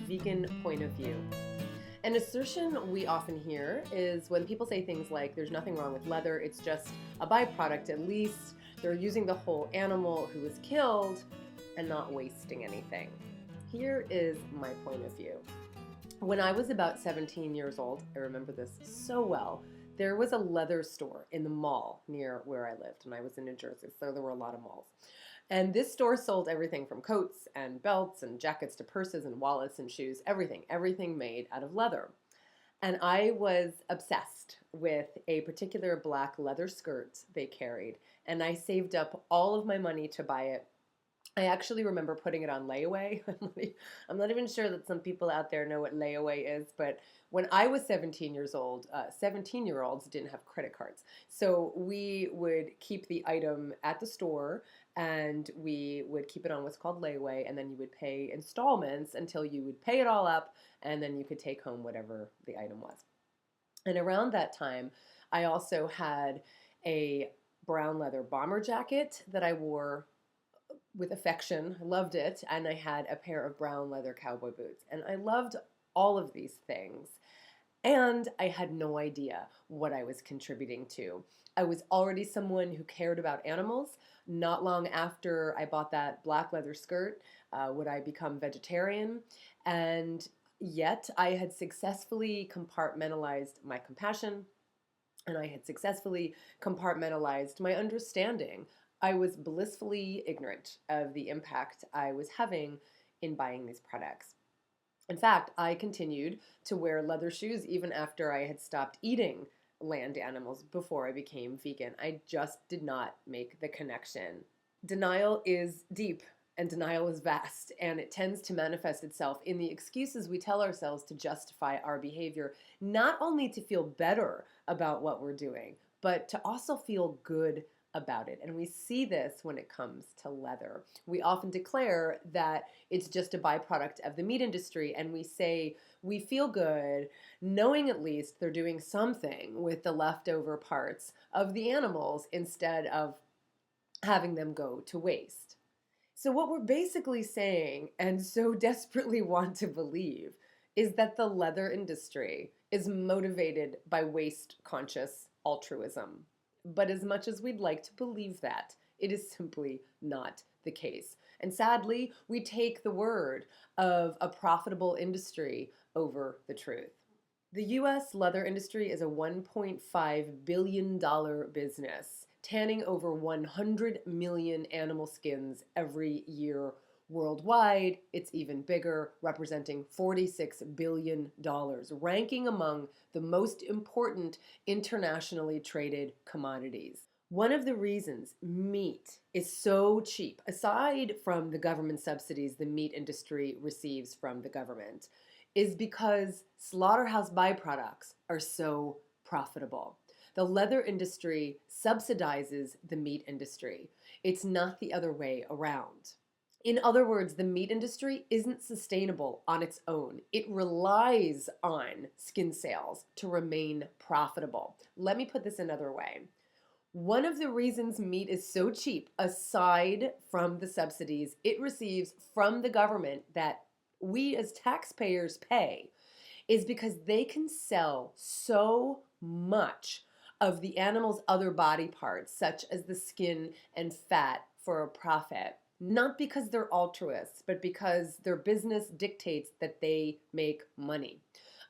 vegan point of view. An assertion we often hear is when people say things like, there's nothing wrong with leather, it's just a byproduct, at least they're using the whole animal who was killed and not wasting anything. Here is my point of view. When I was about 17 years old, I remember this so well, there was a leather store in the mall near where I lived, and I was in New Jersey, so there were a lot of malls. And this store sold everything from coats and belts and jackets to purses and wallets and shoes, everything made out of leather. And I was obsessed with a particular black leather skirt they carried, and I saved up all of my money to buy it. I actually remember putting it on layaway. I'm not even sure that some people out there know what layaway is, but when I was 17 years old, 17-year-olds didn't have credit cards. So we would keep the item at the store and we would keep it on what's called layaway, and then you would pay installments until you would pay it all up, and then you could take home whatever the item was. And around that time, I also had a brown leather bomber jacket that I wore with affection. I loved it. And I had a pair of brown leather cowboy boots. And I loved all of these things. And I had no idea what I was contributing to. I was already someone who cared about animals. Not long after I bought that black leather skirt, would I become vegetarian. And yet I had successfully compartmentalized my compassion, and I had successfully compartmentalized my understanding. I was blissfully ignorant of the impact I was having in buying these products. In fact, I continued to wear leather shoes even after I had stopped eating land animals before I became vegan. I just did not make the connection. Denial is deep and denial is vast, and it tends to manifest itself in the excuses we tell ourselves to justify our behavior, not only to feel better about what we're doing, but to also feel good about it. And we see this when it comes to leather. We often declare that it's just a byproduct of the meat industry, and we say we feel good knowing at least they're doing something with the leftover parts of the animals instead of having them go to waste. So what we're basically saying, and so desperately want to believe, is that the leather industry is motivated by waste-conscious altruism. But as much as we'd like to believe that, it is simply not the case. And sadly, we take the word of a profitable industry over the truth. The U.S. leather industry is a $1.5 billion business, tanning over 100 million animal skins every year worldwide. It's even bigger, representing $46 billion, ranking among the most important internationally traded commodities. One of the reasons meat is so cheap, aside from the government subsidies the meat industry receives from the government, is because slaughterhouse byproducts are so profitable. The leather industry subsidizes the meat industry. It's not the other way around. In other words, the meat industry isn't sustainable on its own. It relies on skin sales to remain profitable. Let me put this another way. One of the reasons meat is so cheap, aside from the subsidies it receives from the government that we as taxpayers pay, is because they can sell so much of the animal's other body parts, such as the skin and fat, for a profit. Not because they're altruists, but because their business dictates that they make money.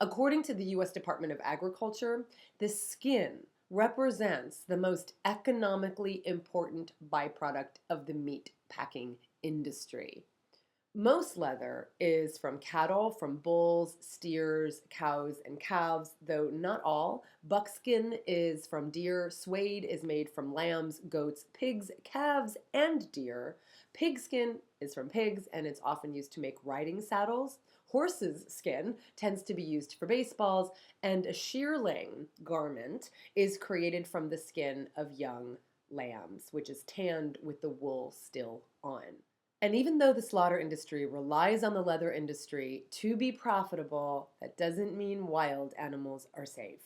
According to the U.S. Department of Agriculture, the skin represents the most economically important byproduct of the meat packing industry. Most leather is from cattle, from bulls, steers, cows, and calves, though not all. Buckskin is from deer. Suede is made from lambs, goats, pigs, calves, and deer. Pigskin is from pigs, and it's often used to make riding saddles. Horse's skin tends to be used for baseballs, and a shearling garment is created from the skin of young lambs, which is tanned with the wool still on. And even though the slaughter industry relies on the leather industry to be profitable, that doesn't mean wild animals are safe.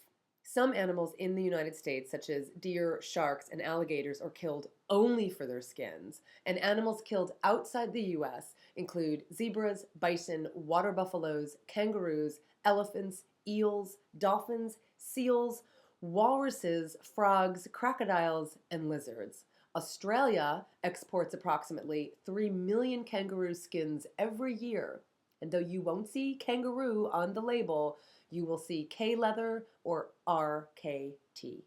Some animals in the United States, such as deer, sharks, and alligators, are killed only for their skins. And animals killed outside the US include zebras, bison, water buffaloes, kangaroos, elephants, eels, dolphins, seals, walruses, frogs, crocodiles, and lizards. Australia exports approximately 3 million kangaroo skins every year. And though you won't see kangaroo on the label, you will see K-leather or RKT.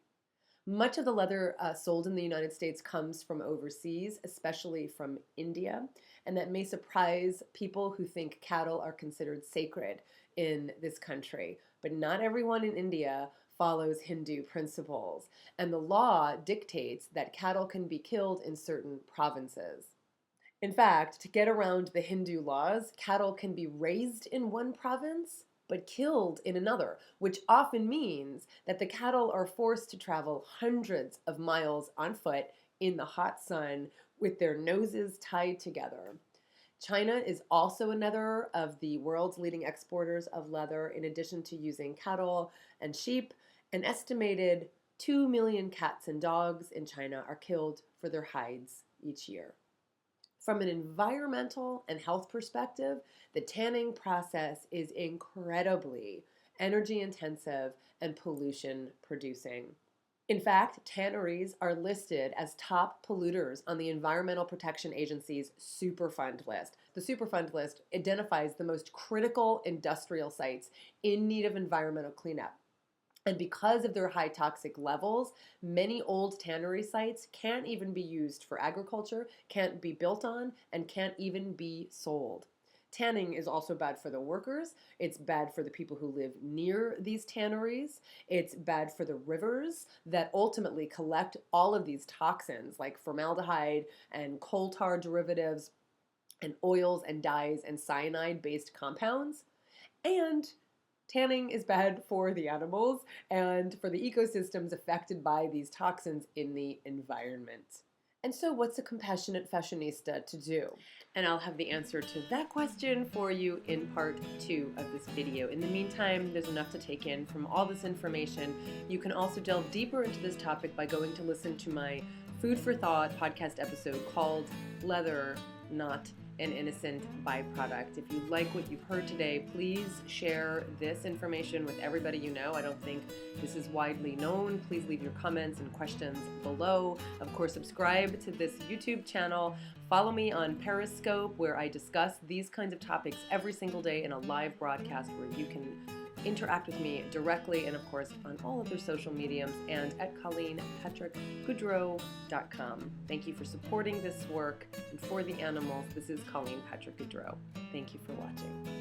Much of the leather sold in the United States comes from overseas, especially from India, and that may surprise people who think cattle are considered sacred in this country. But not everyone in India follows Hindu principles, and the law dictates that cattle can be killed in certain provinces. In fact, to get around the Hindu laws, cattle can be raised in one province but killed in another, which often means that the cattle are forced to travel hundreds of miles on foot in the hot sun with their noses tied together. China is also another of the world's leading exporters of leather. In addition to using cattle and sheep, an estimated 2 million cats and dogs in China are killed for their hides each year. From an environmental and health perspective, the tanning process is incredibly energy intensive and pollution producing. In fact, tanneries are listed as top polluters on the Environmental Protection Agency's Superfund list. The Superfund list identifies the most critical industrial sites in need of environmental cleanup. And because of their high toxic levels, many old tannery sites can't even be used for agriculture, can't be built on, and can't even be sold. Tanning is also bad for the workers. It's bad for the people who live near these tanneries. It's bad for the rivers that ultimately collect all of these toxins like formaldehyde and coal tar derivatives and oils and dyes and cyanide-based compounds. And tanning is bad for the animals and for the ecosystems affected by these toxins in the environment. And so what's a compassionate fashionista to do? And I'll have the answer to that question for you in part 2 of this video. In the meantime, there's enough to take in from all this information. You can also delve deeper into this topic by going to listen to my Food for Thought podcast episode called Leather, Not an Innocent Byproduct. If you like what you've heard today, please share this information with everybody you know. I don't think this is widely known. Please leave your comments and questions below. Of course, subscribe to this YouTube channel. Follow me on Periscope, where I discuss these kinds of topics every single day in a live broadcast where you can interact with me directly, and of course on all other social mediums and at ColleenPatrick-Goudreau.com. Thank you for supporting this work, and for the animals, this is Colleen Patrick-Goudreau. Thank you for watching.